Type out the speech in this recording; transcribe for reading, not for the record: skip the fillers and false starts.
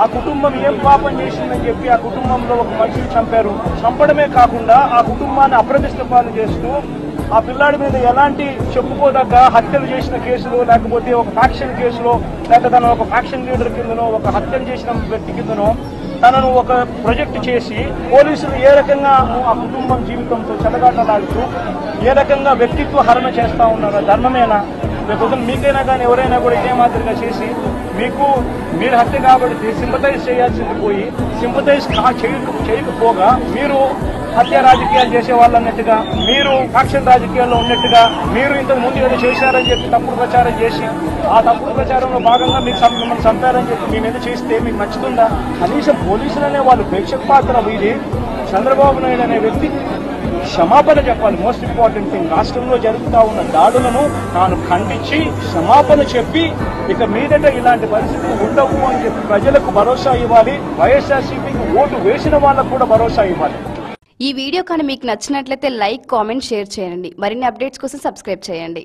ఆ కుటుంబం ఏం పాపం చేసిందని చెప్పి ఆ కుటుంబంలో ఒక మనిషిని చంపారు. చంపడమే కాకుండా ఆ కుటుంబాన్ని అప్రతిష్ట పాలు చేస్తూ ఆ పిల్లాడి మీద ఎలాంటి చెప్పుకోదగ్గ హత్యలు చేసిన కేసులో, లేకపోతే ఒక ఫ్యాక్షన్ కేసులో, లేక తన ఒక ఫ్యాక్షన్ లీడర్ కిందనో, ఒక హత్యలు చేసిన వ్యక్తి కిందనో తనను ఒక ప్రొజెక్ట్ చేసి పోలీసులు ఏ రకంగా ఆ కుటుంబం జీవితంతో చెలగాటలాడుతూ ఏ రకంగా వ్యక్తిత్వ హరణ చేస్తా ఉన్నారో ధర్మమేనా? లేకపోతే మీకైనా కానీ ఎవరైనా కూడా ఇదే మాదిరిగా చేసి మీరు హత్య కాబట్టి సింపతైజ్ చేయాల్సింది పోయి సింపతైజ్ చేయకపోగా మీరు హత్య రాజకీయాలు చేసే వాళ్ళు అన్నట్టుగా, మీరు ఫ్యాక్షన్ రాజకీయాల్లో ఉన్నట్టుగా, మీరు ఇంతకు ముందు ఏదో చేశారని చెప్పి తప్పుడు ప్రచారం చేసి ఆ తప్పుడు ప్రచారంలో భాగంగా మిమ్మల్ని చంపారని చెప్పి మీ మీద చేస్తే మీకు నచ్చుతుందా? కనీసం పోలీసులు అనే వాళ్ళు ప్రేక్షక పాత్ర వీడి చంద్రబాబు నాయుడు అనే వ్యక్తి క్షమాపణ చెప్పాలి. మోస్ట్ ఇంపార్టెంట్ థింగ్, రాష్ట్రంలో జరుగుతూ ఉన్న దాడులను తాను ఖండించి క్షమాపణ చెప్పి ఇక మీదట ఇలాంటి పరిస్థితులు ఉండవు అని చెప్పి ప్రజలకు భరోసా ఇవ్వాలి. వైఎస్ఆర్సీపీకి ఓటు వేసిన వాళ్ళకు కూడా భరోసా ఇవ్వాలి. ఈ వీడియో కానీ మీకు నచ్చినట్లయితే లైక్, కామెంట్, షేర్ చేయండి. మరిన్ని అప్డేట్స్ కోసం సబ్స్క్రైబ్ చేయండి.